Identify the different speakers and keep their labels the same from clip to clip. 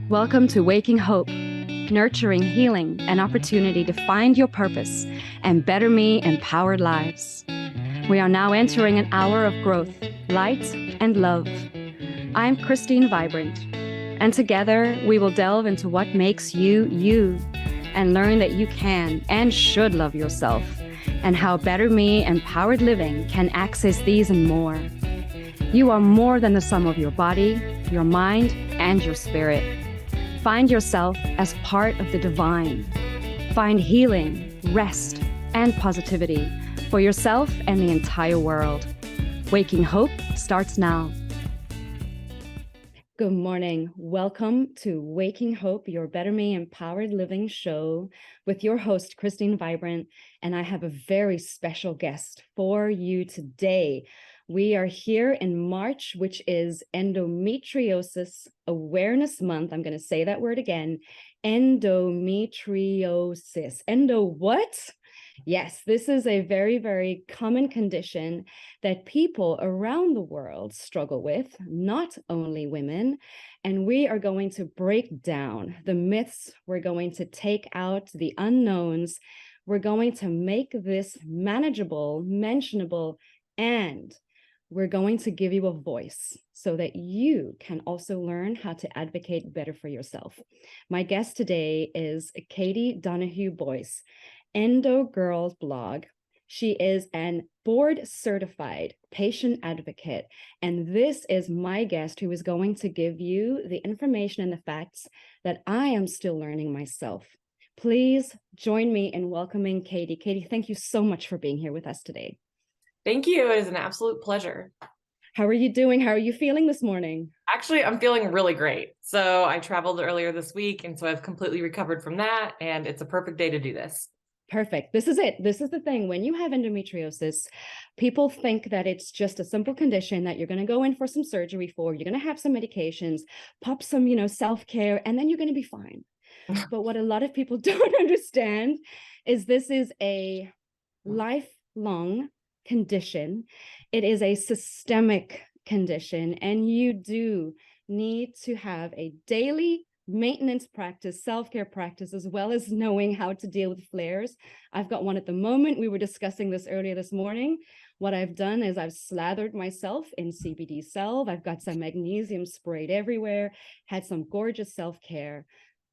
Speaker 1: Welcome to Waking Hope, nurturing healing and opportunity to find your purpose and better me empowered lives. We are now entering an hour of growth, light, and love. I'm Christine Vibrant, and together we will delve into what makes you, you, and learn that you can and should love yourself, and how better me empowered living can access these and more. You are more than the sum of your body, your mind, and your spirit. Find yourself as part of the divine. Find healing, rest, and positivity for yourself and the entire world. Waking Hope starts now. Good morning. Welcome to Waking Hope, your Better Me Empowered Living show with your host, Christine Vibrant. And I have a very special guest for you today. We are here in March, which is Endometriosis Awareness Month. I'm going to say that word again. Endometriosis. Endo what? Yes, this is a very, very common condition that people around the world struggle with, not only women. And we are going to break down the myths. We're going to take out the unknowns. We're going to make this manageable, mentionable, and we're going to give you a voice so that you can also learn how to advocate better for yourself. My guest today is Katie Donahue-Boyce, Endo Girls blog. She is an board certified patient advocate. And this is my guest who is going to give you the information and the facts that I am still learning myself. Please join me in welcoming Katie. Katie, thank you so much for being here with us today.
Speaker 2: Thank you. It is an absolute pleasure.
Speaker 1: How are you doing? How are you feeling this morning?
Speaker 2: Actually, I'm feeling really great. So I traveled earlier this week, and so I've completely recovered from that, and it's a perfect day to do this.
Speaker 1: Perfect. This is it. This is the thing. When you have endometriosis, people think that it's just a simple condition that you're going to go in for some surgery for, you're going to have some medications, pop some, self-care, and then you're going to be fine. But what a lot of people don't understand is this is a lifelong condition. It is a systemic condition, and you do need to have a daily maintenance practice, self-care practice, as well as knowing how to deal with flares. I've got one at the moment. We were discussing this earlier this morning. What I've done is I've slathered myself in CBD salve. I've got some magnesium sprayed everywhere, had some gorgeous self-care,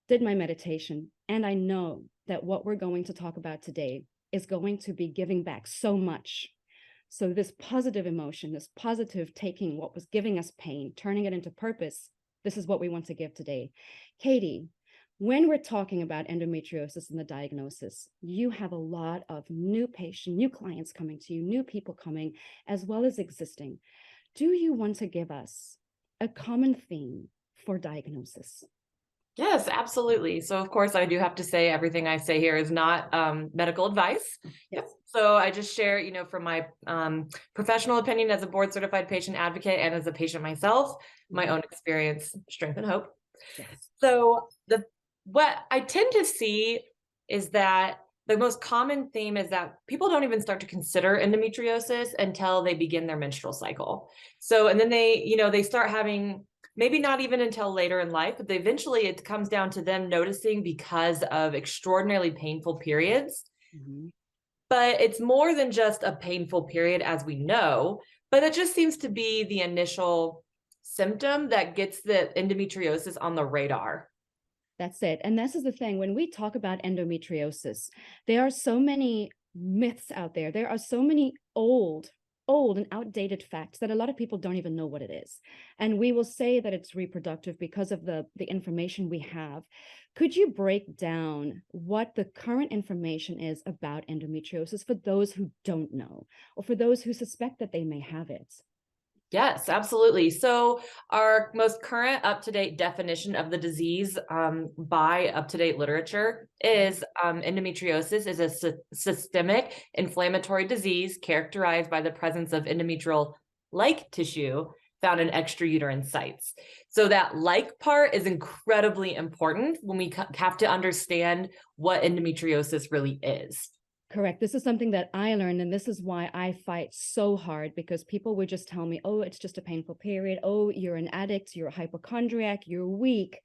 Speaker 1: did my meditation, and I know that what we're going to talk about today is going to be giving back so much. So this positive emotion, this positive taking what was giving us pain, turning it into purpose, this is what we want to give today. Katie, when we're talking about endometriosis and the diagnosis, you have a lot of new patients, new clients coming to you, new people coming, as well as existing. Do you want to give us a common theme for diagnosis?
Speaker 2: Yes, absolutely. So of course, I do have to say everything I say here is not medical advice.
Speaker 1: Yes.
Speaker 2: So I just share, from my professional opinion as a board certified patient advocate and as a patient myself, my own experience, strength, and hope.
Speaker 1: Yes.
Speaker 2: So what I tend to see is that the most common theme is that people don't even start to consider endometriosis until they begin their menstrual cycle. So, and then they start having, maybe not even until later in life, but eventually it comes down to them noticing because of extraordinarily painful periods. Mm-hmm. But it's more than just a painful period, as we know, but it just seems to be the initial symptom that gets the endometriosis on the radar.
Speaker 1: That's it. And this is the thing. When we talk about endometriosis, there are so many myths out there. There are so many old and outdated facts that a lot of people don't even know what it is. And we will say that it's reproductive because of the information we have. Could you break down what the current information is about endometriosis for those who don't know, or for those who suspect that they may have it?
Speaker 2: Yes, absolutely. So our most current up-to-date definition of the disease by up-to-date literature is endometriosis is a systemic inflammatory disease characterized by the presence of endometrial-like tissue found in extrauterine sites. So that like part is incredibly important when we have to understand what endometriosis really is.
Speaker 1: Correct. This is something that I learned, and this is why I fight so hard, because people would just tell me, oh, it's just a painful period. Oh, you're an addict, you're a hypochondriac, you're weak.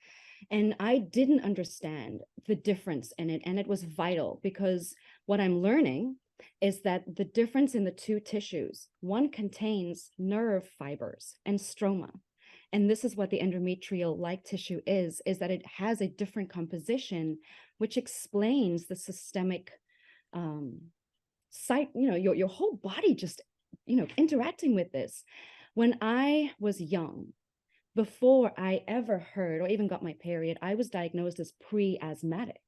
Speaker 1: And I didn't understand the difference in it. And it was vital, because what I'm learning is that the difference in the two tissues, one contains nerve fibers and stroma. And this is what the endometrial-like tissue is that it has a different composition, which explains the systemic site, your whole body just, interacting with this. When I was young, before I ever heard or even got my period, I was diagnosed as pre-asthmatic.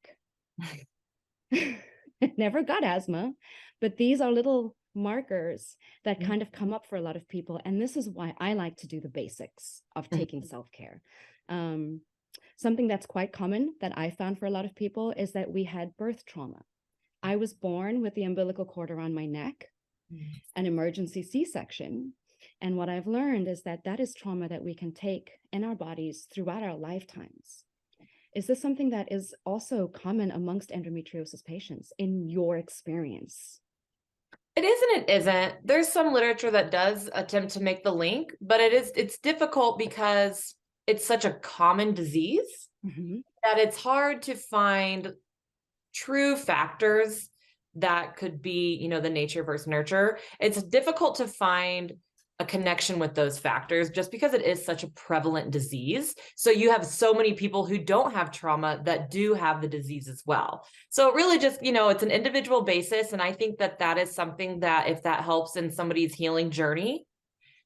Speaker 1: Never got asthma, but these are little markers that kind of come up for a lot of people. And this is why I like to do the basics of taking self-care. Something that's quite common that I found for a lot of people is that we had birth trauma. I was born with the umbilical cord around my neck, an emergency C-section. And what I've learned is that that is trauma that we can take in our bodies throughout our lifetimes. Is this something that is also common amongst endometriosis patients in your experience?
Speaker 2: It is and it isn't. There's some literature that does attempt to make the link, but it's difficult because it's such a common disease that it's hard to find true factors that could be, the nature versus nurture. It's difficult to find a connection with those factors just because it is such a prevalent disease. So you have so many people who don't have trauma that do have the disease as well. So it really just, it's an individual basis. And I think that that is something that if that helps in somebody's healing journey,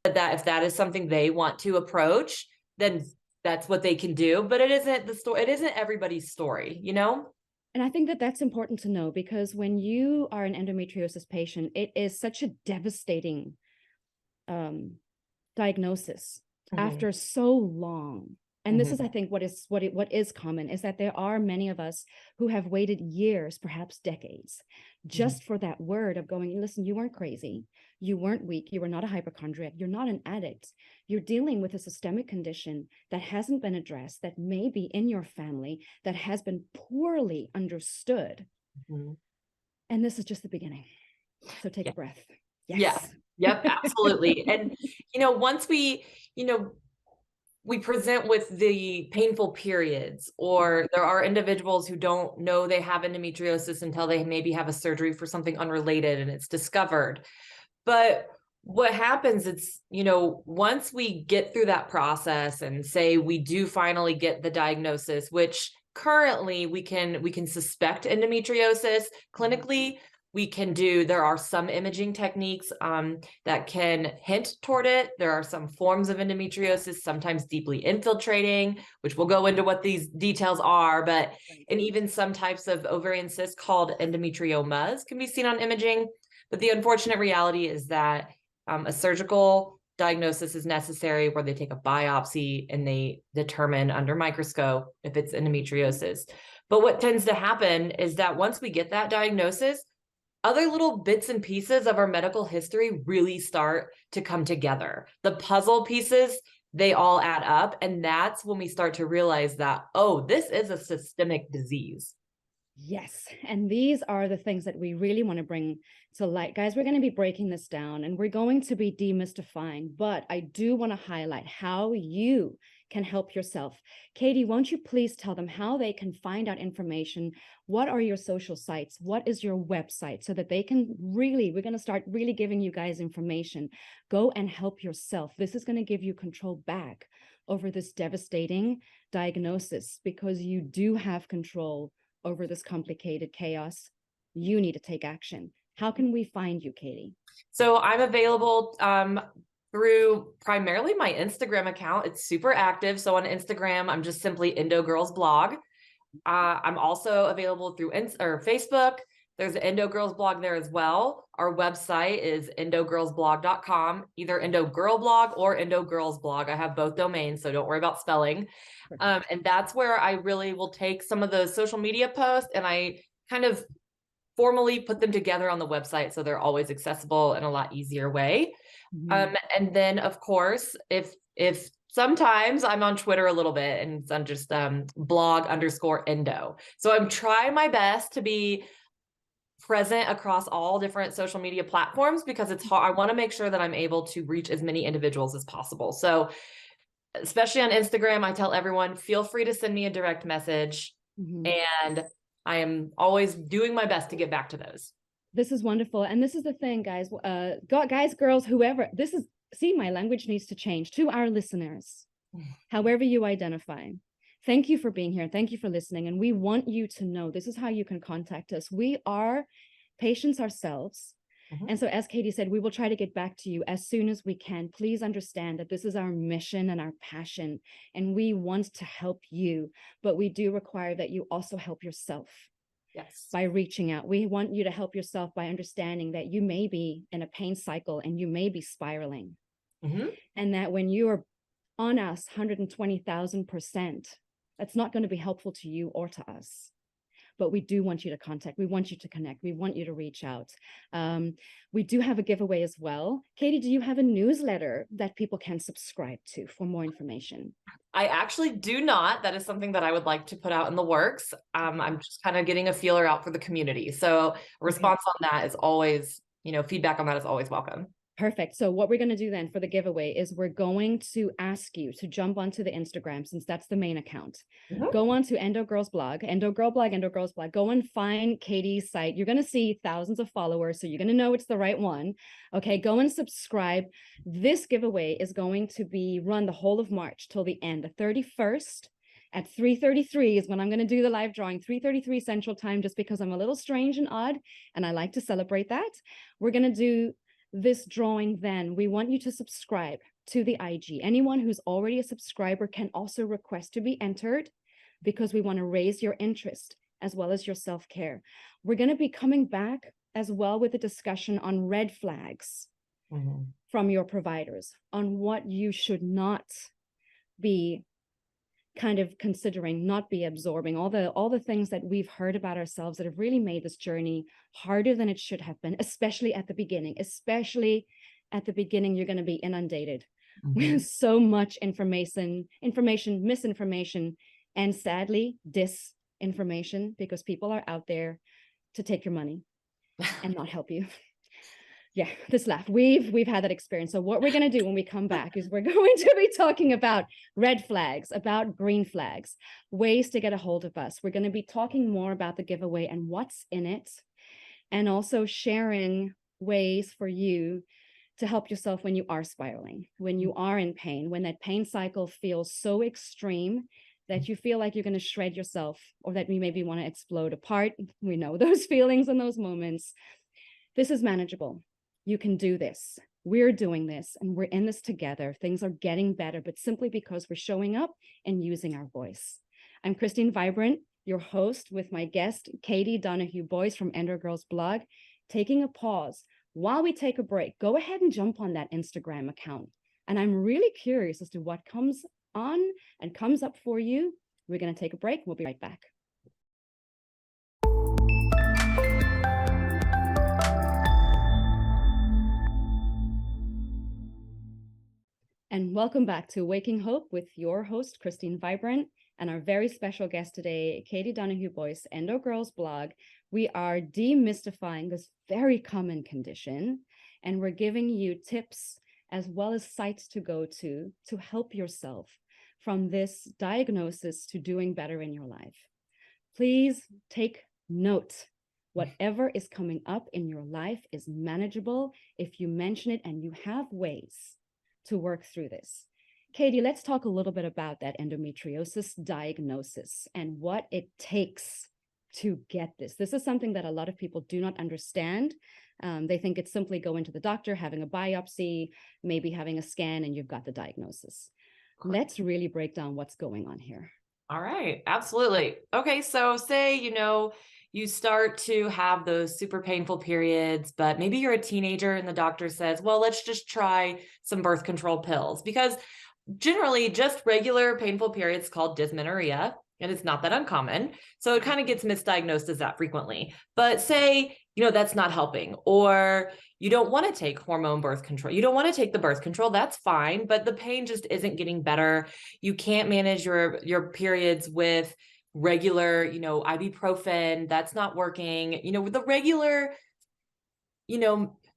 Speaker 2: that if that is something they want to approach, then that's what they can do. But it isn't the story. It isn't everybody's story,
Speaker 1: And I think that that's important to know, because when you are an endometriosis patient, it is such a devastating diagnosis after so long. And this is, I think, what is common is that there are many of us who have waited years, perhaps decades, just for that word of going, listen, you weren't crazy, you weren't weak, you were not a hypochondriac, you're not an addict, you're dealing with a systemic condition that hasn't been addressed, that may be in your family, that has been poorly understood. And this is just the beginning. So take a breath. Yes.
Speaker 2: Yep, absolutely. And, once we present with the painful periods, or there are individuals who don't know they have endometriosis until they maybe have a surgery for something unrelated and it's discovered. But what happens, it's, once we get through that process and say we do finally get the diagnosis, which currently we can suspect endometriosis clinically. There are some imaging techniques that can hint toward it. There are some forms of endometriosis, sometimes deeply infiltrating, which we'll go into what these details are, and even some types of ovarian cysts called endometriomas can be seen on imaging. But the unfortunate reality is that a surgical diagnosis is necessary, where they take a biopsy and they determine under microscope if it's endometriosis. But what tends to happen is that once we get that diagnosis, other little bits and pieces of our medical history really start to come together. The puzzle pieces, they all add up. And that's when we start to realize that, oh, this is a systemic disease.
Speaker 1: Yes. And these are the things that we really want to bring to light. Guys, we're going to be breaking this down and we're going to be demystifying, but I do want to highlight how you can help yourself. Katie, won't you please tell them how they can find out information? What are your social sites? What is your website, so that they can we're going to start really giving you guys information. Go and help yourself. This is going to give you control back over this devastating diagnosis, because you do have control over this complicated chaos. You need to take action. How can we find you, Katie?
Speaker 2: So I'm available through primarily my Instagram account. It's super active. So on Instagram, I'm just simply Endo Girls Blog. I'm also available through Facebook. There's an Endo Girls blog there as well. Our website is endogirlsblog.com, either Endo Girl Blog or Endo Girls Blog. I have both domains, so don't worry about spelling. And that's where I really will take some of those social media posts and I kind of formally put them together on the website, so they're always accessible in a lot easier way. And then of course, if sometimes I'm on Twitter a little bit and I'm just blog_endo. So I'm trying my best to be present across all different social media platforms because it's hard. I want to make sure that I'm able to reach as many individuals as possible. So especially on Instagram, I tell everyone, feel free to send me a direct message. And I am always doing my best to get back to those.
Speaker 1: This is wonderful. And this is the thing, guys, guys, girls, whoever, see, my language needs to change to our listeners, however you identify. Thank you for being here. Thank you for listening. And we want you to know this is how you can contact us. We are patients ourselves. And so, as Katie said, we will try to get back to you as soon as we can. Please understand that this is our mission and our passion, and we want to help you, but we do require that you also help yourself. Yes. By reaching out. We want you to help yourself by understanding that you may be in a pain cycle and you may be spiraling. And that when you are on us 120,000%, that's not going to be helpful to you or to us. But we do want you to contact. We want you to connect. We want you to reach out. We do have a giveaway as well. Katie, do you have a newsletter that people can subscribe to for more information?
Speaker 2: I actually do not. That is something that I would like to put out in the works. I'm just kind of getting a feeler out for the community. So a response on that is always, feedback on that is always welcome.
Speaker 1: Perfect. So what we're going to do then for the giveaway is we're going to ask you to jump onto the Instagram, since that's the main account. Go on to Endo Girls blog, Endo Girl blog, Endo Girls blog. Go and find Katie's site. You're going to see thousands of followers, so you're going to know it's the right one. Okay, go and subscribe. This giveaway is going to be run the whole of March till the end, the 31st. At 3:33 is when I'm going to do the live drawing, 3:33 Central Time, just because I'm a little strange and odd, and I like to celebrate that. We're going to do this drawing then. We want you to subscribe to the IG. Anyone who's already a subscriber can also request to be entered, because we want to raise your interest as well as your self-care. We're going to be coming back as well with a discussion on red flags from your providers, on what you should not be kind of considering, not be absorbing, all the things that we've heard about ourselves that have really made this journey harder than it should have been, especially at the beginning. You're going to be inundated with so much information, misinformation, and sadly disinformation, because people are out there to take your money and not help you. Yeah, this laugh. We've had that experience. So what we're going to do when we come back is we're going to be talking about red flags, about green flags, ways to get a hold of us. We're going to be talking more about the giveaway and what's in it, and also sharing ways for you to help yourself when you are spiraling, when you are in pain, when that pain cycle feels so extreme that you feel like you're going to shred yourself, or that you maybe want to explode apart. We know those feelings and those moments. This is manageable. You can do this. We're doing this, and we're in this together. Things are getting better, but simply because we're showing up and using our voice. I'm Christine Vibrant, your host, with my guest, Katie Donahue-Boyce from Endo Girls blog. Taking a pause. While we take a break, go ahead and jump on that Instagram account. And I'm really curious as to what comes on and comes up for you. We're going to take a break. We'll be right back. And welcome back to Waking Hope with your host, Christine Vibrant, and our very special guest today, Katie Donahue-Boyce, Endo Girls blog. We are demystifying this very common condition, and we're giving you tips as well as sites to go to help yourself from this diagnosis to doing better in your life. Please take note. Whatever is coming up in your life is manageable if you mention it, and you have ways to work through this. Katie, let's talk a little bit about that endometriosis diagnosis and what it takes to get this. This is something that a lot of people do not understand. They think it's simply going to the doctor, having a biopsy, maybe having a scan, and you've got the diagnosis. Let's really break down what's going on here.
Speaker 2: All right, absolutely. Okay, so say, you start to have those super painful periods, but maybe you're a teenager and the doctor says, well, let's just try some birth control pills, because generally just regular painful periods called dysmenorrhea and it's not that uncommon. So it kind of gets misdiagnosed as that frequently. But say, that's not helping, or you don't want to take hormone birth control. You don't want to take the birth control. That's fine, but the pain just isn't getting better. You can't manage your periods with regular, ibuprofen. That's not working. With the regular,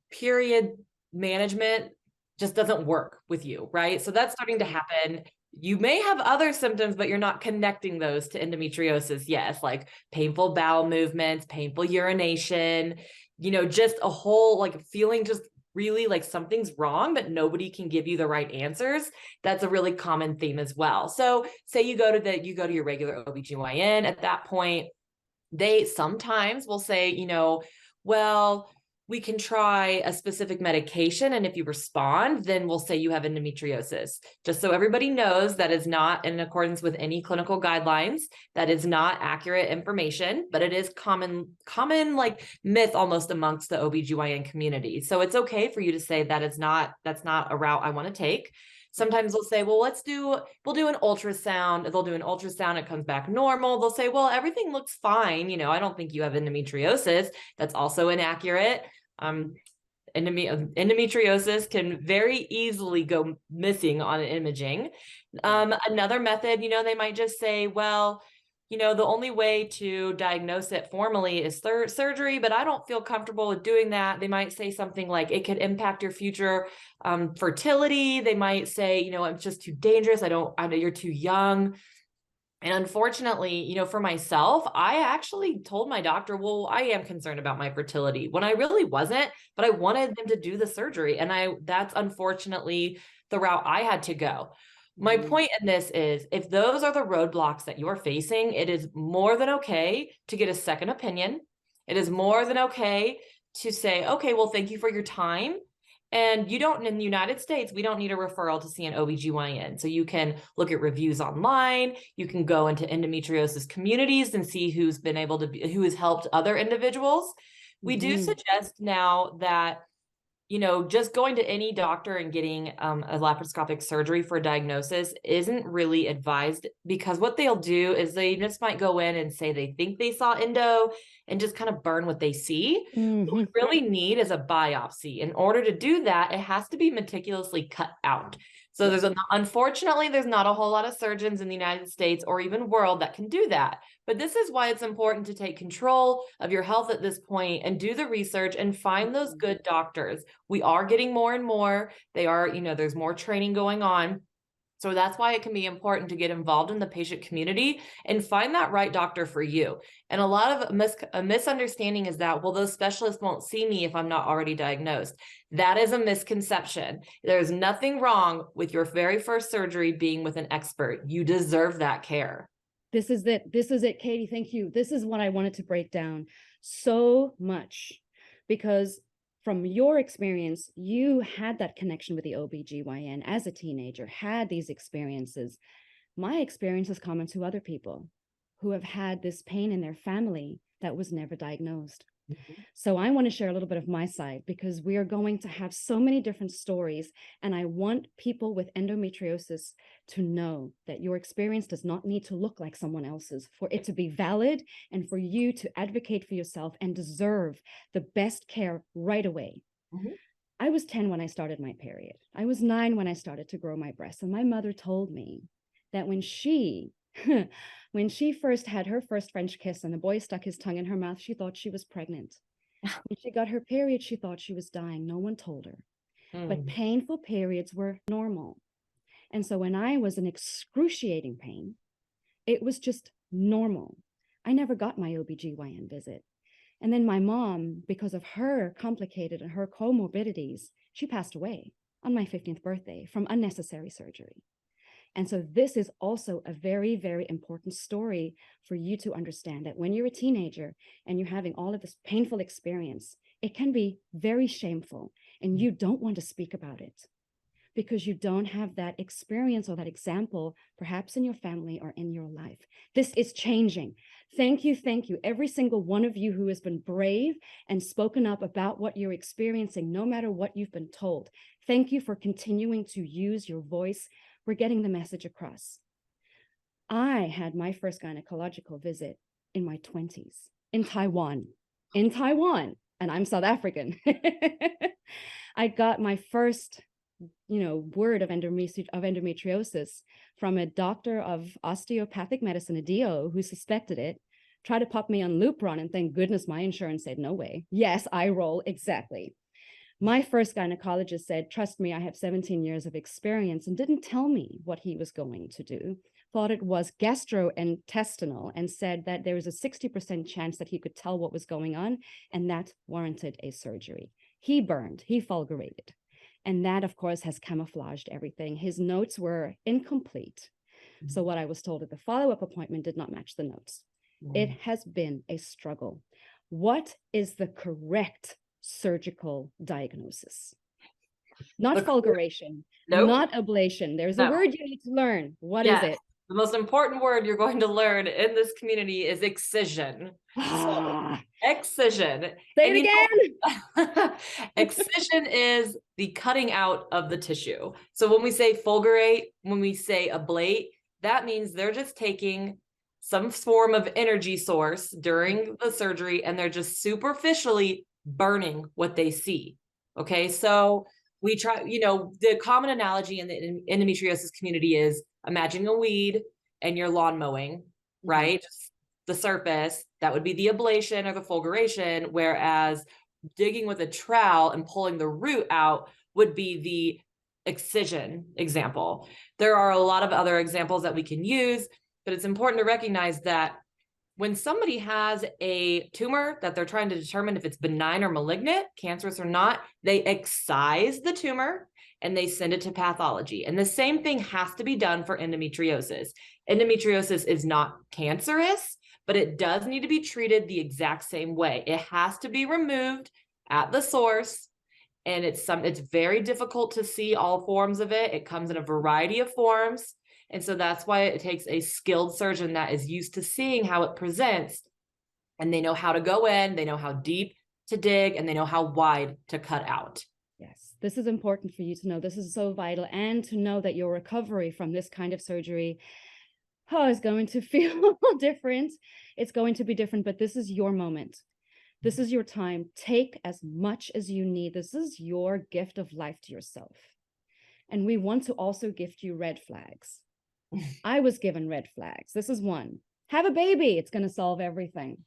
Speaker 2: period management just doesn't work with you, right? So that's starting to happen. You may have other symptoms, but you're not connecting those to endometriosis. Yes, like painful bowel movements, painful urination, just a whole like feeling just really like something's wrong, but nobody can give you the right answers. That's a really common theme as well. So say you go to your regular OBGYN. At that point, they sometimes will say, well, we can try a specific medication, and if you respond, then we'll say you have endometriosis. Just so everybody knows, that is not in accordance with any clinical guidelines. That is not accurate information, but it is common like myth almost amongst the OBGYN community. So it's okay for you to say that's not a route I want to take. Sometimes they'll say, well, we'll do an ultrasound. They'll do an ultrasound. It comes back normal. They'll say, well, everything looks fine. I don't think you have endometriosis. That's also inaccurate. Endometriosis can very easily go missing on imaging. Another method, they might just say, well, the only way to diagnose it formally is surgery, but I don't feel comfortable with doing that. They might say something like it could impact your future fertility. They might say, it's just too dangerous. I know you're too young. And unfortunately, for myself, I actually told my doctor, well, I am concerned about my fertility, when I really wasn't, but I wanted them to do the surgery. And that's unfortunately the route I had to go. My point in this is, if those are the roadblocks that you're facing, it is more than okay to get a second opinion. It is more than okay to say, okay, well, thank you for your time. And in the United States, we don't need a referral to see an OBGYN. So you can look at reviews online. You can go into endometriosis communities and see who has helped other individuals. We do suggest now that, just going to any doctor and getting a laparoscopic surgery for a diagnosis isn't really advised, because what they'll do is they just might go in and say they think they saw endo and just kind of burn what they see. What we really need is a biopsy. In order to do that, it has to be meticulously cut out. So unfortunately, there's not a whole lot of surgeons in the United States or even world that can do that. But this is why it's important to take control of your health at this point and do the research and find those good doctors. We are getting more and more. There's more training going on. So that's why it can be important to get involved in the patient community and find that right doctor for you. And a lot of a misunderstanding is that, well, those specialists won't see me if I'm not already diagnosed. That is a misconception. There's nothing wrong with your very first surgery being with an expert. You deserve that care.
Speaker 1: This is it, Katie. Thank you. This is what I wanted to break down so much, because from your experience, you had that connection with the OBGYN as a teenager, had these experiences. My experience is common to other people who have had this pain in their family that was never diagnosed. So I want to share a little bit of my side, because we are going to have so many different stories. And I want people with endometriosis to know that your experience does not need to look like someone else's for it to be valid, and for you to advocate for yourself and deserve the best care right away. I was 10 when I started my period. I was 9 when I started to grow my breasts. And my mother told me that when she first had her first French kiss and the boy stuck his tongue in her mouth, she thought she was pregnant. When she got her period, she thought she was dying. No one told her. But painful periods were normal. And so when I was in excruciating pain, it was just normal. I never got my OBGYN visit. And then my mom, because of her complicated and her comorbidities, she passed away on my 15th birthday from unnecessary surgery. And so this is also a very, very important story for you to understand, that when you're a teenager and you're having all of this painful experience, it can be very shameful, and you don't want to speak about it because you don't have that experience or that example, perhaps in your family or in your life. This is changing. Thank you. Thank you. Every single one of you who has been brave and spoken up about what you're experiencing, no matter what you've been told. Thank you for continuing to use your voice. We're getting the message across. I had my first gynecological visit in my 20s in Taiwan. In Taiwan, and I'm South African. I got my first, word of endometriosis from a doctor of osteopathic medicine, a DO, who suspected it, tried to pop me on Lupron, and thank goodness my insurance said no way. Yes, I roll, exactly. My first gynecologist said, trust me, I have 17 years of experience, and didn't tell me what he was going to do. Thought it was gastrointestinal, and said that there was a 60% chance that he could tell what was going on, and that warranted a surgery. He burned, he fulgurated. And that, of course, has camouflaged everything. His notes were incomplete. So what I was told at the follow-up appointment did not match the notes. It has been a struggle. What is the correct surgical diagnosis? Not fulguration,
Speaker 2: Nope.
Speaker 1: not ablation. There's a word you need to learn. What is it?
Speaker 2: The most important word you're going to learn in this community is excision. So, excision.
Speaker 1: Say it again.
Speaker 2: Excision is the cutting out of the tissue. So when we say fulgurate, when we say ablate, that means they're just taking some form of energy source during the surgery and they're just superficially burning what they see. Okay, so we try, the common analogy in the endometriosis community is imagine a weed and you're lawn mowing, right? Just the surface, that would be the ablation or the fulguration, whereas digging with a trowel and pulling the root out would be the excision example. There are a lot of other examples that we can use, but it's important to recognize that when somebody has a tumor that they're trying to determine if it's benign or malignant, cancerous or not, they excise the tumor and they send it to pathology. And the same thing has to be done for endometriosis. Endometriosis is not cancerous, but it does need to be treated the exact same way. It has to be removed at the source. And it's very difficult to see all forms of it. It comes in a variety of forms. And so that's why it takes a skilled surgeon that is used to seeing how it presents, and they know how to go in, they know how deep to dig, and they know how wide to cut out.
Speaker 1: Yes, this is important for you to know. This is so vital, and to know that your recovery from this kind of surgery is going to feel different. It's going to be different, but this is your moment. This is your time. Take as much as you need. This is your gift of life to yourself. And we want to also gift you red flags. I was given red flags. This is one. Have a baby. It's going to solve everything.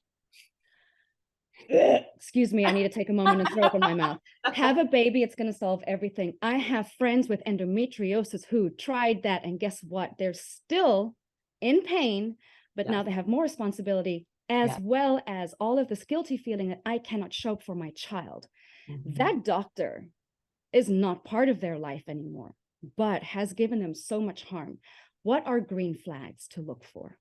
Speaker 1: Excuse me. I need to take a moment and throw up in my mouth. Have a baby. It's going to solve everything. I have friends with endometriosis who tried that. And guess what? They're still in pain, but now they have more responsibility, as well as all of this guilty feeling that I cannot show up for my child. That doctor is not part of their life anymore, but has given them so much harm. What are green flags to look for?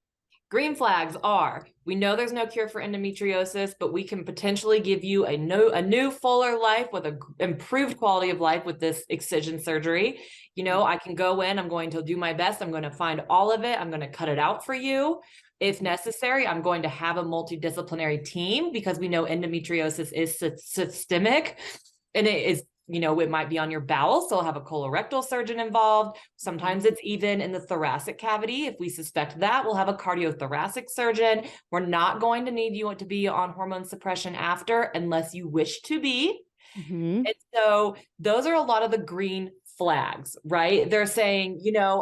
Speaker 2: Green flags are, we know there's no cure for endometriosis, but we can potentially give you a new fuller life with an improved quality of life with this excision surgery. I can go in, I'm going to do my best. I'm going to find all of it. I'm going to cut it out for you. If necessary, I'm going to have a multidisciplinary team, because we know endometriosis is systemic, and it is, it might be on your bowels, so I'll have a colorectal surgeon involved. Sometimes it's even in the thoracic cavity. If we suspect that, we'll have a cardiothoracic surgeon. We're not going to need you to be on hormone suppression after, unless you wish to be. And so those are a lot of the green flags, right? They're saying,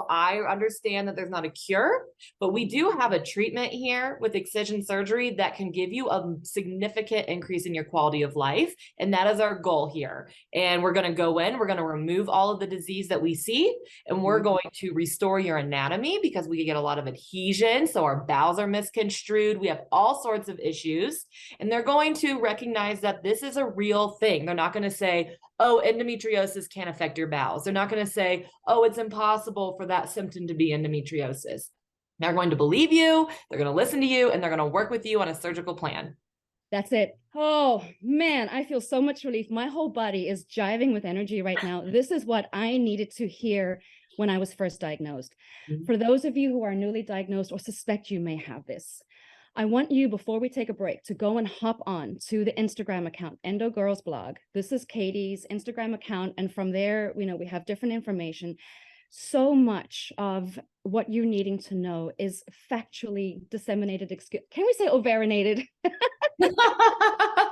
Speaker 2: I understand that there's not a cure, but we do have a treatment here with excision surgery that can give you a significant increase in your quality of life. And that is our goal here. And we're going to go in, we're going to remove all of the disease that we see, and we're going to restore your anatomy, because we get a lot of adhesion. So our bowels are misconstrued. We have all sorts of issues, and they're going to recognize that this is a real thing. They're not going to say, oh, endometriosis can't affect your bowels. They're not going to say, oh, it's impossible for that symptom to be endometriosis. They're going to believe you, they're going to listen to you, and they're going to work with you on a surgical plan.
Speaker 1: That's it. Oh, man, I feel so much relief. My whole body is jiving with energy right now. This is what I needed to hear when I was first diagnosed. For those of you who are newly diagnosed or suspect you may have this, I want you, before we take a break, to go and hop on to the Instagram account, Endo Girls Blog. This is Katie's Instagram account. And from there, we have different information. so much of what you're needing to know is factually disseminated. Can we say overinated? I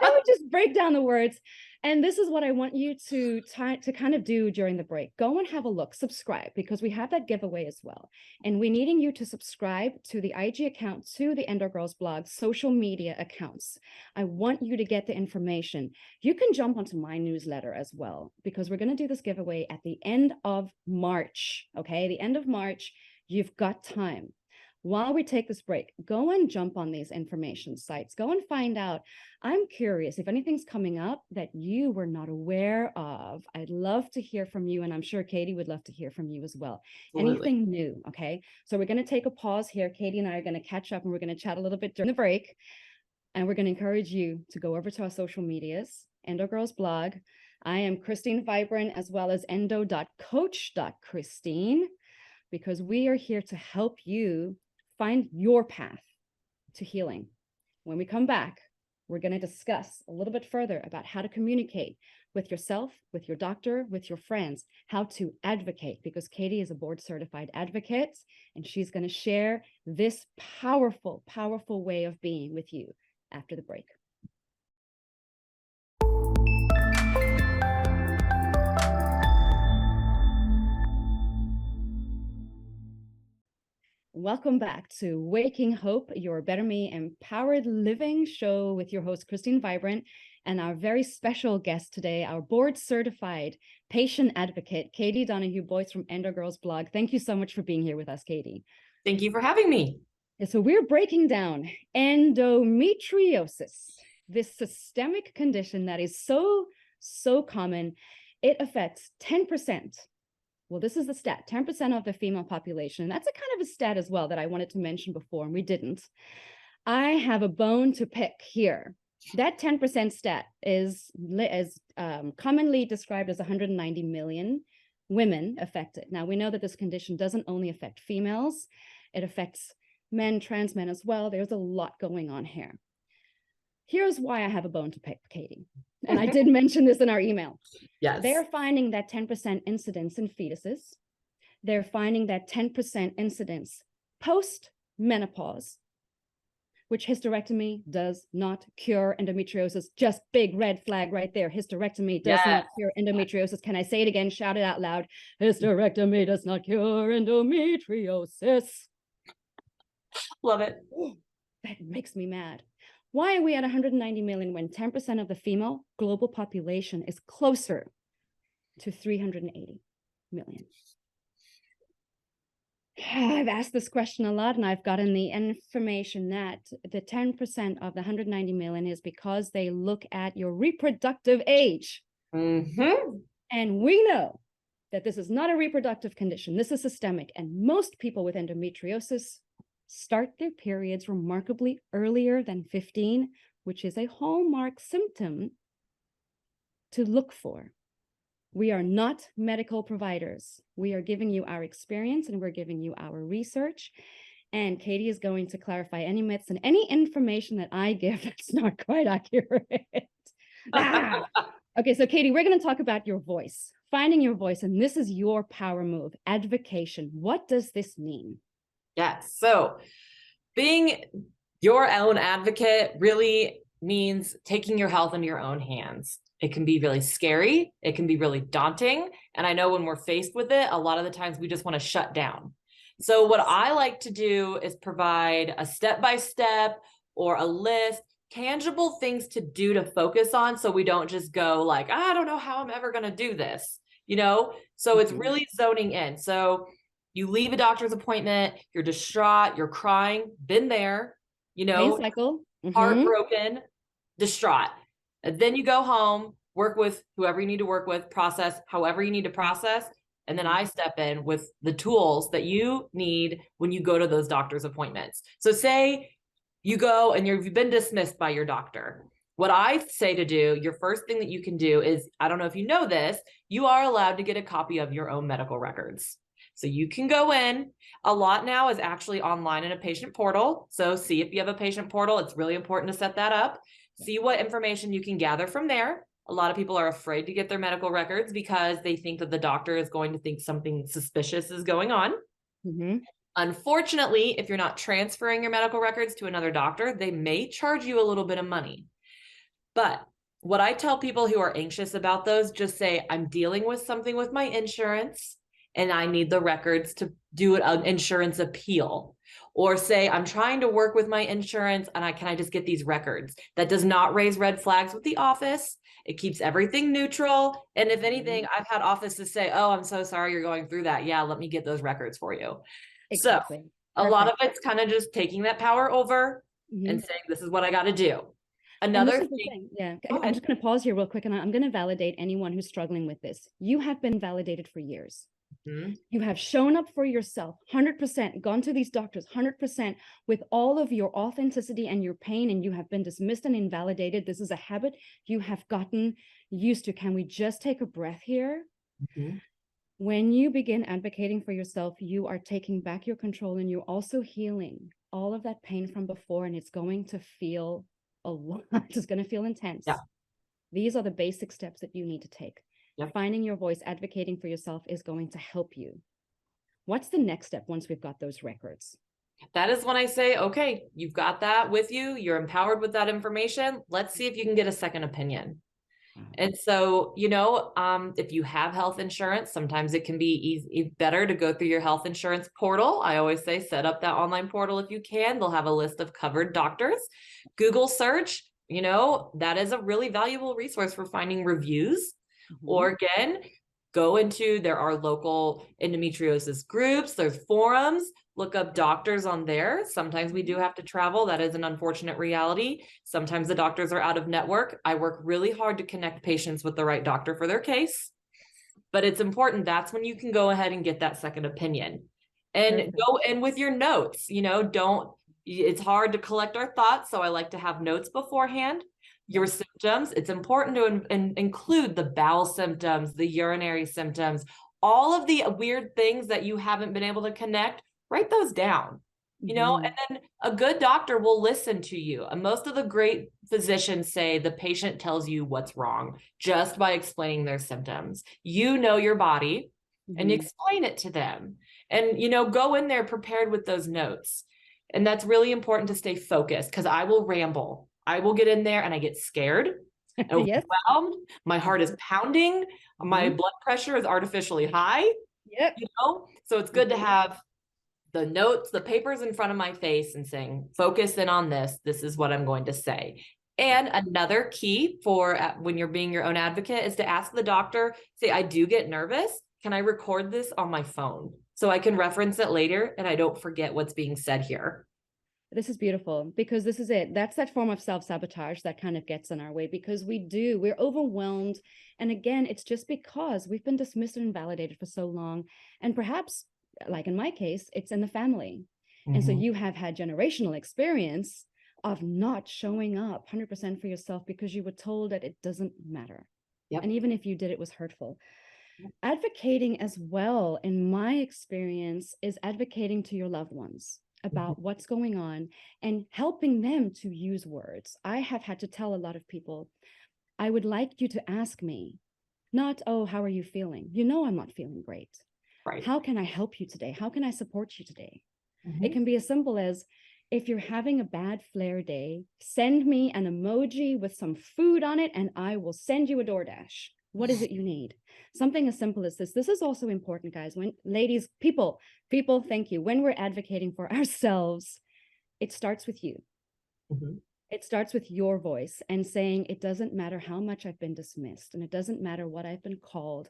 Speaker 1: would just break down the words. And this is what I want you to kind of do during the break. Go and have a look, subscribe, because we have that giveaway as well. And we're needing you to subscribe to the IG account, to the Endo Girls blog, social media accounts. I want you to get the information. You can jump onto my newsletter as well, because we're going to do this giveaway at the end of March. Okay, the end of March, you've got time. While we take this break, go and jump on these information sites. Go and find out. I'm curious if anything's coming up that you were not aware of. I'd love to hear from you, and I'm sure Katie would love to hear from you as well.
Speaker 2: Absolutely.
Speaker 1: Anything new, okay? So we're going to take a pause here. Katie and I are going to catch up, and we're going to chat a little bit during the break, and we're going to encourage you to go over to our social medias, Endo Girls blog. I am Christine Vibrant, as well as endo.coach.christine, because we are here to help you find your path to healing. When we come back, we're going to discuss a little bit further about how to communicate with yourself, with your doctor, with your friends, how to advocate, because Katie is a board certified advocate, and she's going to share this powerful, powerful way of being with you after the break. Welcome back to Waking Hope, your Better Me Empowered Living show with your host, Christine Vibrant, and our very special guest today, our board certified patient advocate, Katie Donahue-Boyce from Endo Girls blog. Thank you so much for being here with us, Katie.
Speaker 2: Thank you for having me.
Speaker 1: So we're breaking down endometriosis, this systemic condition that is so common. It affects 10%. Well, this is the stat, 10% of the female population. And that's a kind of a stat as well that I wanted to mention before, and we didn't. I have a bone to pick here. That 10% stat is commonly described as 190 million women affected. Now, we know that this condition doesn't only affect females, it affects men, trans men as well. There's a lot going on here. Here's why I have a bone to pick, Katie. And I did mention this in our email.
Speaker 2: Yes.
Speaker 1: They're finding that 10% incidence in fetuses. They're finding that 10% incidence post-menopause, which hysterectomy does not cure endometriosis. Just big red flag right there. Hysterectomy does not cure endometriosis. Can I say it again? Shout it out loud. Hysterectomy does not cure endometriosis.
Speaker 2: Love it.
Speaker 1: That makes me mad. Why are we at 190 million when 10% of the female global population is closer to 380 million? I've asked this question a lot, and I've gotten the information that the 10% of the 190 million is because they look at your reproductive age.
Speaker 2: Mm-hmm.
Speaker 1: And we know that this is not a reproductive condition. This is systemic. And most people with endometriosis start their periods remarkably earlier than 15, which is a hallmark symptom to look for. We are not medical providers. We are giving you our experience, and we're giving you our research. And Katie is going to clarify any myths and any information that I give that's not quite accurate. Okay, so Katie, we're going to talk about your voice, finding your voice, and this is your power move, advocation. What does this mean?
Speaker 2: Yes. So being your own advocate really means taking your health into your own hands. It can be really scary. It can be really daunting. And I know when we're faced with it, a lot of the times we just want to shut down. So what I like to do is provide a step-by-step or a list, tangible things to do to focus on, so we don't just go like, I don't know how I'm ever going to do this, you know? So it's really zoning in. So you leave a doctor's appointment, you're distraught, you're crying, been there, you know,
Speaker 1: cycle.
Speaker 2: Heartbroken, distraught. And then you go home, work with whoever you need to work with, process however you need to process. And then I step in with the tools that you need when you go to those doctor's appointments. So say you go and you've been dismissed by your doctor. What I say to do, your first thing that you can do is, I don't know if you know this, you are allowed to get a copy of your own medical records. So you can go in. A lot now is actually online in a patient portal. So see if you have a patient portal. It's really important to set that up. See what information you can gather from there. A lot of people are afraid to get their medical records because they think that the doctor is going to think something suspicious is going on.
Speaker 1: Mm-hmm.
Speaker 2: Unfortunately, if you're not transferring your medical records to another doctor, they may charge you a little bit of money. But what I tell people who are anxious about those, just say, I'm dealing with something with my insurance and I need the records to do an insurance appeal. Or say, I'm trying to work with my insurance and can I just get these records? That does not raise red flags with the office. It keeps everything neutral. And if anything, I've had offices say, oh, I'm so sorry you're going through that. Yeah, let me get those records for you. So
Speaker 1: Exactly.
Speaker 2: a lot of
Speaker 1: Perfect.
Speaker 2: it's kind of just taking that power over
Speaker 1: Mm-hmm.
Speaker 2: and saying, this is what I got to do.
Speaker 1: And this
Speaker 2: Another
Speaker 1: is the
Speaker 2: thing,
Speaker 1: thing. Yeah.
Speaker 2: go
Speaker 1: I'm
Speaker 2: ahead.
Speaker 1: just going to pause here real quick and I'm going to validate anyone who's struggling with this. You have been validated for years.
Speaker 2: Mhm.
Speaker 1: You have shown up for yourself 100%, gone to these doctors 100% with all of your authenticity and your pain, and you have been dismissed and invalidated. This is a habit you have gotten used to. Can we just take a breath here?
Speaker 2: Mhm.
Speaker 1: When you begin advocating for yourself, you are taking back your control and you're also healing all of that pain from before, and it's going to feel a lot. It's going to feel intense.
Speaker 2: Yeah.
Speaker 1: These are the basic steps that you need to take.
Speaker 2: Yep.
Speaker 1: Finding your voice, advocating for yourself is going to help you. What's the next step once we've got those records?
Speaker 2: That is when I say, okay, you've got that with you. You're empowered with that information. Let's see if you can get a second opinion. And so, if you have health insurance, sometimes it can be better to go through your health insurance portal. I always say, set up that online portal if you can. They'll have a list of covered doctors. Google search, that is a really valuable resource for finding reviews. Or again, there are local endometriosis groups, there's forums, look up doctors on there. Sometimes we do have to travel. That is an unfortunate reality. Sometimes the doctors are out of network. I work really hard to connect patients with the right doctor for their case, but it's important. That's when you can go ahead and get that second opinion and
Speaker 1: Perfect.
Speaker 2: go in with your notes. It's hard to collect our thoughts. So I like to have notes beforehand. Your symptoms, it's important to include the bowel symptoms, the urinary symptoms, all of the weird things that you haven't been able to connect. Write those down, and then a good doctor will listen to you. And most of the great physicians say the patient tells you what's wrong just by explaining their symptoms. You know your body and explain it to them. And, go in there prepared with those notes. And that's really important to stay focused because I will ramble. I will get in there and I get scared,
Speaker 1: Yes.
Speaker 2: overwhelmed. My heart is pounding. My blood pressure is artificially high.
Speaker 1: Yep.
Speaker 2: So it's good to have the notes, the papers in front of my face and saying, focus in on this. This is what I'm going to say. And another key for when you're being your own advocate is to ask the doctor, say, I do get nervous. Can I record this on my phone so I can reference it later and I don't forget what's being said here?
Speaker 1: This is beautiful because this is it. That's that form of self-sabotage that kind of gets in our way because we're overwhelmed. And again, it's just because we've been dismissed and invalidated for so long. And perhaps, like in my case, it's in the family. And so you have had generational experience of not showing up 100% for yourself because you were told that it doesn't matter.
Speaker 2: Yep.
Speaker 1: And even if you did, it was hurtful. Advocating as well, in my experience, is advocating to your loved ones about what's going on and helping them to use words. I have had to tell a lot of people, I would like you to ask me, not, oh, how are you feeling? I'm not feeling great.
Speaker 2: Right.
Speaker 1: How can I help you today? How can I support you today? It can be as simple as, if you're having a bad flare day, send me an emoji with some food on it and I will send you a DoorDash. What is it you need? Something as simple as this. This is also important, guys. When ladies, people, thank you. When we're advocating for ourselves, it starts with you. It starts with your voice and saying, it doesn't matter how much I've been dismissed and it doesn't matter what I've been called.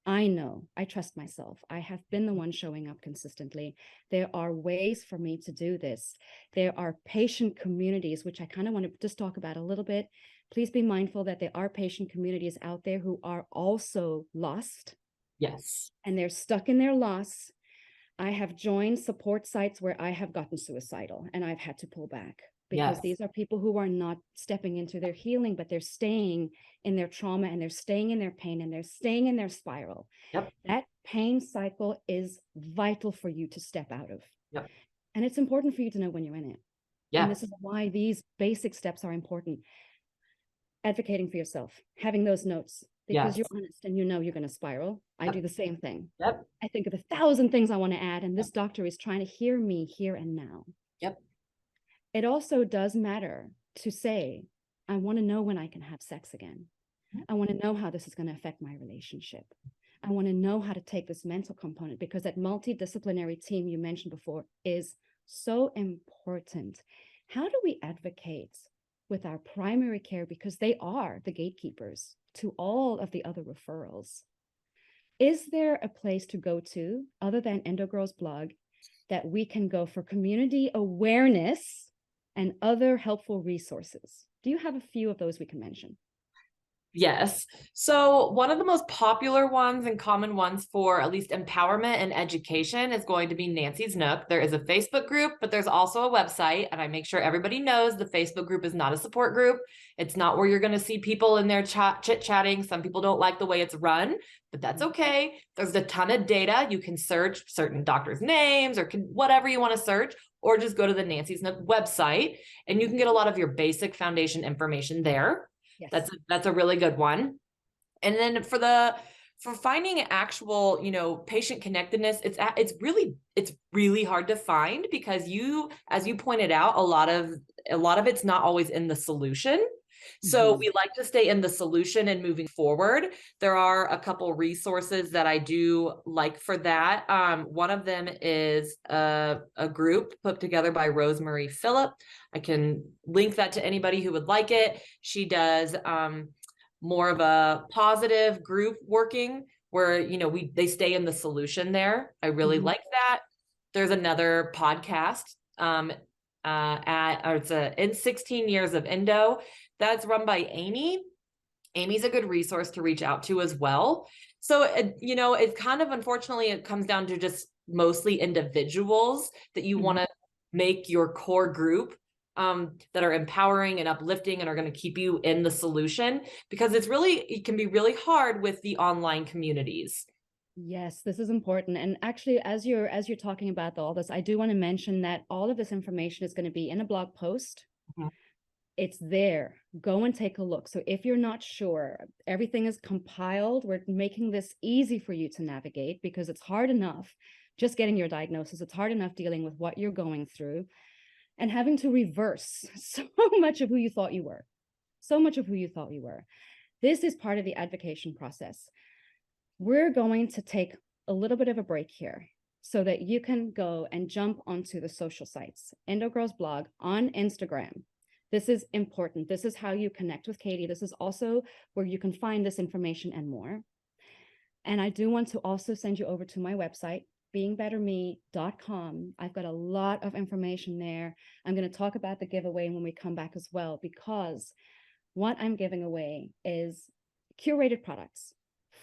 Speaker 1: I know, I trust myself. I have been the one showing up consistently. There are ways for me to do this. There are patient communities, which I kind of want to just talk about a little bit. Please be mindful that there are patient communities out there who are also lost.
Speaker 2: Yes.
Speaker 1: And they're stuck in their loss. I have joined support sites where I have gotten suicidal and I've had to pull back because these are people who are not stepping into their healing, but they're staying in their trauma and they're staying in their pain and they're staying in their spiral.
Speaker 2: Yep.
Speaker 1: That pain cycle is vital for you to step out of.
Speaker 2: Yep.
Speaker 1: And it's important for you to know when you're in it.
Speaker 2: Yeah.
Speaker 1: And this is why these basic steps are important. Advocating for yourself, having those notes, because
Speaker 2: Yes.
Speaker 1: you're honest and you know you're going to spiral. I
Speaker 2: Yep.
Speaker 1: do the same thing.
Speaker 2: Yep.
Speaker 1: I think of 1,000 things I want to add, and this
Speaker 2: Yep.
Speaker 1: doctor is trying to hear me here and now.
Speaker 2: Yep.
Speaker 1: It also does matter to say, I want to know when I can have sex again. I want to know how this is going to affect my relationship. I want to know how to take this mental component, because that multidisciplinary team you mentioned before is so important. How do we advocate with our primary care, because they are the gatekeepers to all of the other referrals? Is there a place to go to other than EndoGirl's blog that we can go for community awareness and other helpful resources? Do you have a few of those we can mention?
Speaker 2: Yes. So one of the most popular ones and common ones for at least empowerment and education is going to be Nancy's Nook. There is a Facebook group, but there's also a website, and I make sure everybody knows the Facebook group is not a support group. It's not where you're going to see people in there chit-chatting. Some people don't like the way it's run, but that's okay. There's a ton of data. You can search certain doctors' names or whatever you want to search, or just go to the Nancy's Nook website, and you can get a lot of your basic foundation information there.
Speaker 1: Yes.
Speaker 2: That's a really good one. And then for finding actual, patient connectedness, it's really hard to find, because as you pointed out, a lot of it's not always in the solution. So we like to stay in the solution and moving forward. There are a couple resources that I do like for that. One of them is a group put together by Rosemary Phillip. I can link that to anybody who would like it. She does more of a positive group working where, they stay in the solution there. I really like that. There's another podcast it's in 16 Years of Endo. That's run by Amy. Amy's a good resource to reach out to as well. So, it's kind of, unfortunately, it comes down to just mostly individuals that you want to make your core group that are empowering and uplifting and are going to keep you in the solution, because it can be really hard with the online communities.
Speaker 1: Yes, this is important. And actually, as you're talking about all this, I do want to mention that all of this information is going to be in a blog post. It's there. Go and take a look. So if you're not sure, everything is compiled. We're making this easy for you to navigate, because it's hard enough just getting your diagnosis. It's hard enough dealing with what you're going through and having to reverse so much of who you thought you were. This is part of the advocacy process. We're going to take a little bit of a break here so that you can go and jump onto the social sites. EndoGirl's blog on Instagram. This is important. This is how you connect with Katie. This is also where you can find this information and more. And I do want to also send you over to my website, beingbetterme.com. I've got a lot of information there. I'm going to talk about the giveaway when we come back as well, because what I'm giving away is curated products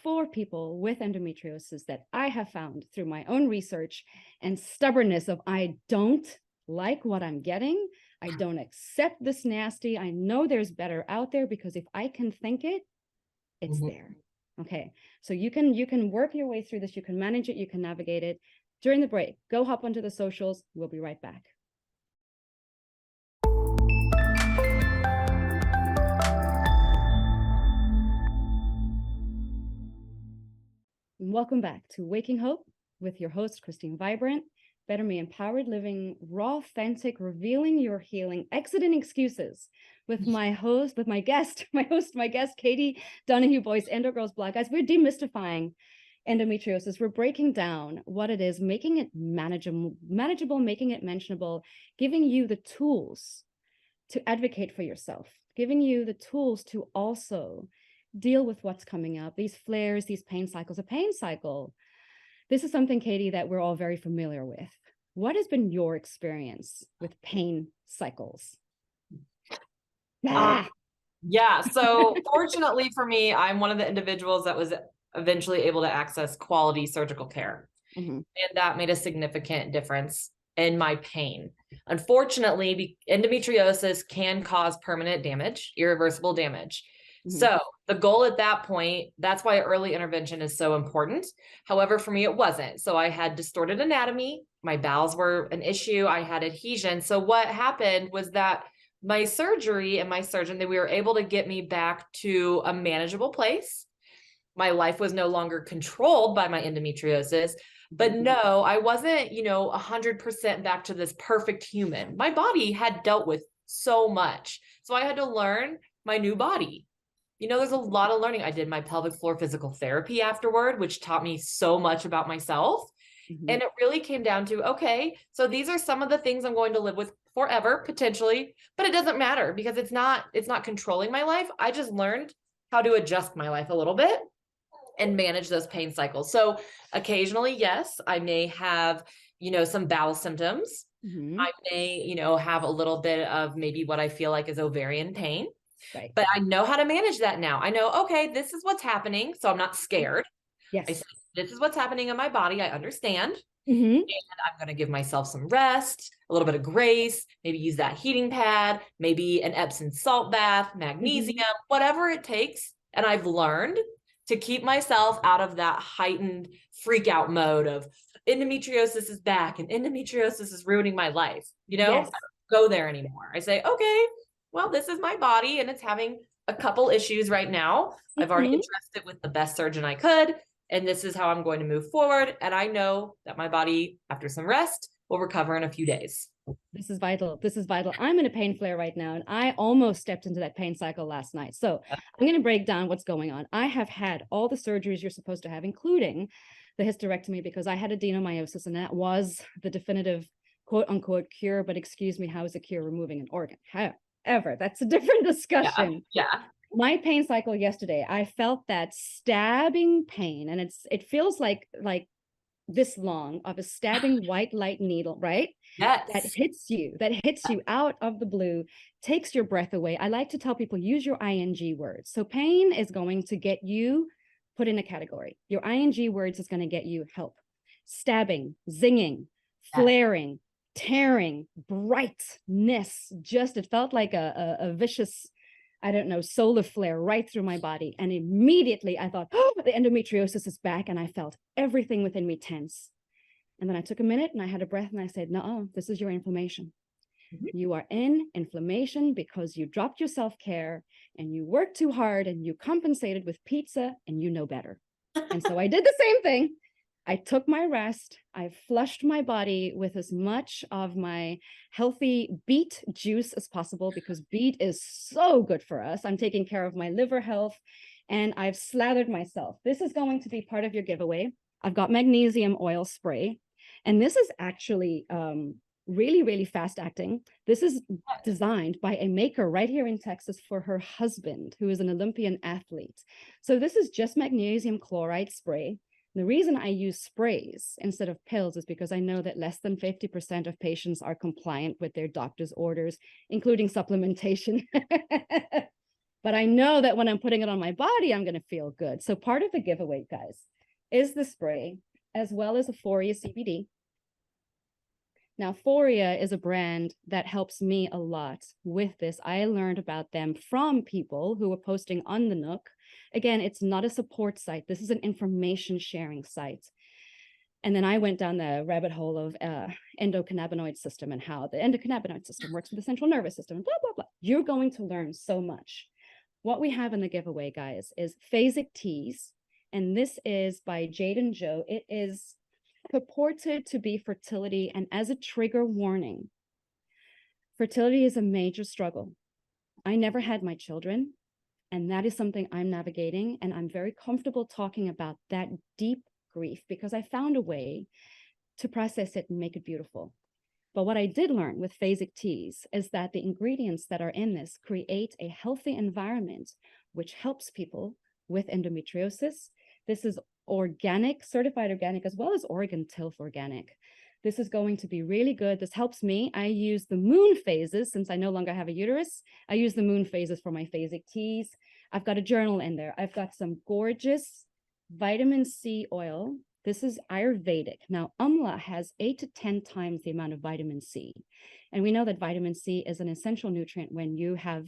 Speaker 1: for people with endometriosis that I have found through my own research and stubbornness of, I don't like what I'm getting. I don't accept this nasty. I know there's better out there, because if I can think it, it's there. Okay. So you can work your way through this. You can manage it. You can navigate it. During the break, go hop onto the socials. We'll be right back. Welcome back to Waking Hope with your host, Christine Vibrant. Better Me Empowered, living raw, authentic, revealing your healing, exiting excuses with my guest, Katie Donahue-Boyce, EndoGirl's blog. Guys, we're demystifying endometriosis. We're breaking down what it is, making it manageable, making it mentionable, giving you the tools to advocate for yourself, giving you the tools to also deal with what's coming up, these flares, these pain cycles. A pain cycle, this is something, Katie, that we're all very familiar with. What has been your experience with pain cycles?
Speaker 2: Yeah, so fortunately for me, I'm one of the individuals that was eventually able to access quality surgical care. And that made a significant difference in my pain. Unfortunately, endometriosis can cause permanent damage, irreversible damage. So the goal at that point, that's why early intervention is so important. However, for me, it wasn't. So I had distorted anatomy. My bowels were an issue. I had adhesion. So what happened was that my surgery and my surgeon, that we were able to get me back to a manageable place. My life was no longer controlled by my endometriosis, but no, I wasn't, 100% back to this perfect human. My body had dealt with so much. So I had to learn my new body. There's a lot of learning. I did my pelvic floor physical therapy afterward, which taught me so much about myself. And it really came down to, okay, so these are some of the things I'm going to live with forever, potentially, but it doesn't matter because it's not controlling my life. I just learned how to adjust my life a little bit and manage those pain cycles. So occasionally, yes, I may have, some bowel symptoms. I may, have a little bit of maybe what I feel like is ovarian pain.
Speaker 1: Right.
Speaker 2: But I know how to manage that now. I know, okay, this is what's happening. So I'm not scared. I
Speaker 1: Yes.
Speaker 2: say, this is what's happening in my body. I understand.
Speaker 1: Mm-hmm.
Speaker 2: And I'm going to give myself some rest, a little bit of grace, maybe use that heating pad, maybe an Epsom salt bath, magnesium, whatever it takes. And I've learned to keep myself out of that heightened freak out mode of endometriosis is back and endometriosis is ruining my life. I
Speaker 1: Yes.
Speaker 2: don't go there anymore. I say, okay, well, this is my body and it's having a couple issues right now. I've already addressed it with the best surgeon I could, and this is how I'm going to move forward. And I know that my body, after some rest, will recover in a few days.
Speaker 1: This is vital. This is vital. I'm in a pain flare right now, and I almost stepped into that pain cycle last night. So I'm going to break down what's going on. I have had all the surgeries you're supposed to have, including the hysterectomy, because I had adenomyosis, and that was the definitive quote unquote cure. But excuse me, how is a cure removing an organ? However, that's a different discussion.
Speaker 2: Yeah.
Speaker 1: My pain cycle yesterday, I felt that stabbing pain, and it feels like this long of a stabbing white light needle, right?
Speaker 2: Yes.
Speaker 1: That hits you out of the blue, takes your breath away. I like to tell people, use your ING words. So pain is going to get you put in a category. Your ING words is going to get you help. Stabbing, zinging, flaring, tearing, brightness. It felt like a vicious, I don't know, solar flare right through my body. And immediately I thought, oh, the endometriosis is back. And I felt everything within me tense. And then I took a minute and I had a breath and I said, no, this is your inflammation. You are in inflammation because you dropped your self-care and you worked too hard and you compensated with pizza and you know better. And so I did the same thing. I took my rest. I flushed my body with as much of my healthy beet juice as possible because beet is so good for us. I'm taking care of my liver health and I've slathered myself. This is going to be part of your giveaway. I've got magnesium oil spray, and this is actually really, really fast acting. This is designed by a maker right here in Texas for her husband, who is an Olympian athlete. So this is just magnesium chloride spray. The reason I use sprays instead of pills is because I know that less than 50% of patients are compliant with their doctor's orders, including supplementation. But I know that when I'm putting it on my body, I'm going to feel good. So part of the giveaway, guys, is the spray, as well as Euphoria CBD. Now, Euphoria is a brand that helps me a lot with this. I learned about them from people who were posting on the Nook. Again, it's not a support site. This is an information sharing site. And then I went down the rabbit hole of endocannabinoid system and how the endocannabinoid system works with the central nervous system, blah, blah, blah. You're going to learn so much. What we have in the giveaway, guys, is Phasic Teas. And this is by Jade and Joe. It is purported to be fertility, and as a trigger warning, fertility is a major struggle. I never had my children, and that is something I'm navigating, and I'm very comfortable talking about that deep grief because I found a way to process it and make it beautiful. But what I did learn with Phasic Teas is that the ingredients that are in this create a healthy environment which helps people with endometriosis. This is organic, certified organic, as well as Oregon Tilth organic. This is going to be really good. This helps me. I use the moon phases since I no longer have a uterus. I use the moon phases for my Phasic Teas. I've got a journal in there. I've got some gorgeous vitamin C oil. This is Ayurvedic. Now, Amla has 8 to 10 times the amount of vitamin C. And we know that vitamin C is an essential nutrient when you have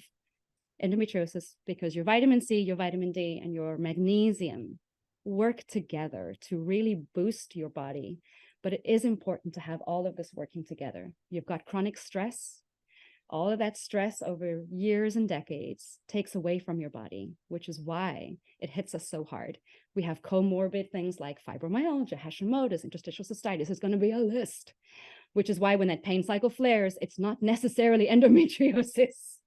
Speaker 1: endometriosis because your vitamin C, your vitamin D, and your magnesium work together to really boost your body. But it is important to have all of this working together. You've got chronic stress, All of that stress over years and decades takes away from your body, which is why it hits us so hard. We have comorbid things like fibromyalgia, Hashimoto's, interstitial cystitis. There's going to be a list, which is why when that pain cycle flares, it's not necessarily endometriosis.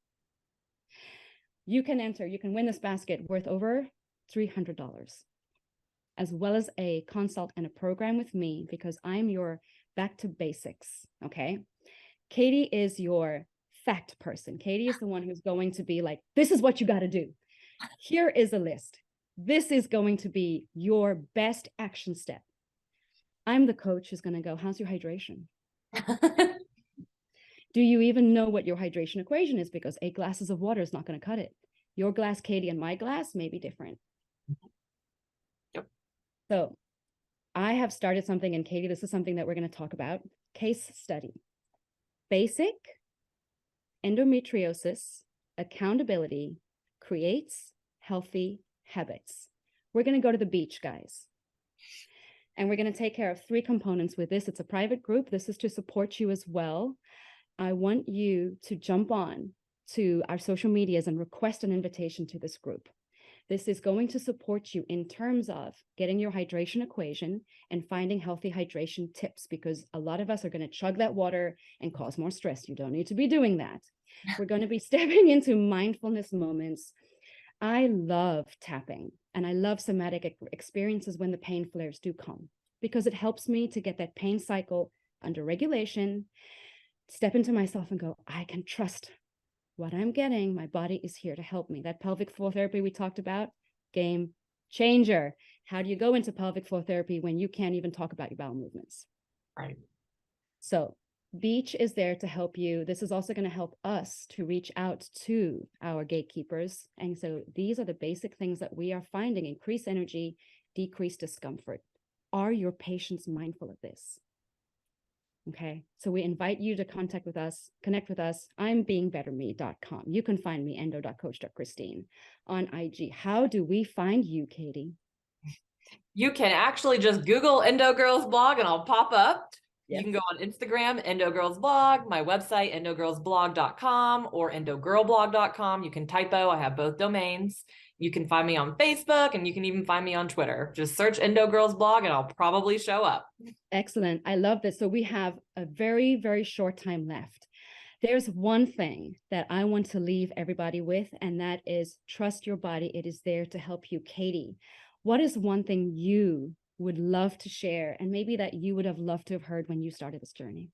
Speaker 1: You can win this basket worth over $300, as well as a consult and a program with me, because I'm your back to basics, okay? Katie is your fact person. Katie is the one who's going to be like, this is what you got to do. Here is a list. This is going to be your best action step. I'm the coach who's going to go, how's your hydration? Do you even know what your hydration equation is? Because 8 glasses of water is not going to cut it. Your glass, Katie, and my glass may be different.
Speaker 2: Yep.
Speaker 1: So I have started something, and Katie, this is something that we're going to talk about. Case study. Basic endometriosis accountability creates healthy habits. We're going to go to the beach, guys. And we're going to take care of 3 components with this. It's a private group. This is to support you as well. I want you to jump on to our social medias and request an invitation to this group. This is going to support you in terms of getting your hydration equation and finding healthy hydration tips, because a lot of us are going to chug that water and cause more stress. You don't need to be doing that. We're going to be stepping into mindfulness moments. I love tapping and I love somatic experiences when the pain flares do come, because it helps me to get that pain cycle under regulation, step into myself and go, I can trust what I'm getting. My body is here to help me. That pelvic floor therapy we talked about, game changer. How do you go into pelvic floor therapy when you can't even talk about your bowel movements?
Speaker 2: Right.
Speaker 1: So Beach is there to help you. This is also going to help us to reach out to our gatekeepers. And so these are the basic things that we are finding: increase energy, decrease discomfort. Are your patients mindful of this? Okay, so we invite you to connect with us. I'm beingbetterme.com. You can find me endo.coach.christine on IG. How do we find you, Katie?
Speaker 2: You can actually just Google Endo Girls blog and I'll pop up.
Speaker 1: Yes.
Speaker 2: You can go on Instagram, Endo Girls blog, my website, endogirlsblog.com or endogirlblog.com. You can typo. I have both domains. You can find me on Facebook and you can even find me on Twitter. Just search Endo Girls blog and I'll probably show up.
Speaker 1: Excellent. I love this. So we have a very, very short time left. There's one thing that I want to leave everybody with, and that is trust your body. It is there to help you. Katie, what is one thing you would love to share, and maybe that you would have loved to have heard when you started this journey?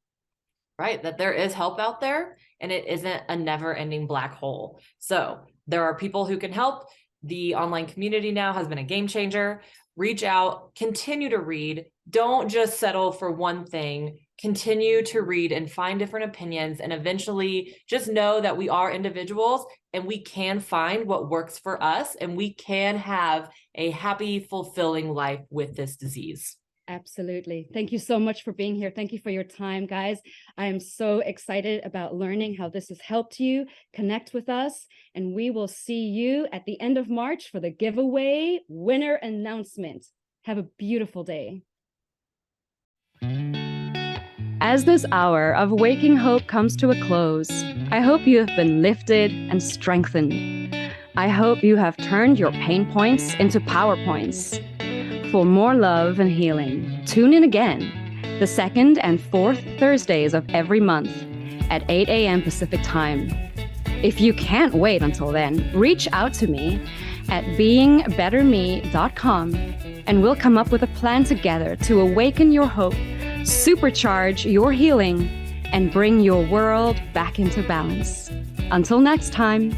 Speaker 2: Right, that there is help out there and it isn't a never-ending black hole. So there are people who can help. The online community now has been a game changer. Reach out, continue to read. Don't just settle for one thing. Continue to read and find different opinions, and eventually just know that we are individuals and we can find what works for us, and we can have a happy, fulfilling life with this disease.
Speaker 1: Absolutely. Thank you so much for being here. Thank you for your time, guys. I am so excited about learning how this has helped you. Connect with us, and we will see you at the end of March for the giveaway winner announcement. Have a beautiful day. As this hour of Waking Hope comes to a close, I hope you have been lifted and strengthened. I hope you have turned your pain points into PowerPoints. For more love and healing, tune in again the 2nd and 4th Thursdays of every month at 8 a.m. Pacific Time. If you can't wait until then, reach out to me at beingbetterme.com and we'll come up with a plan together to awaken your hope, supercharge your healing, and bring your world back into balance. Until next time.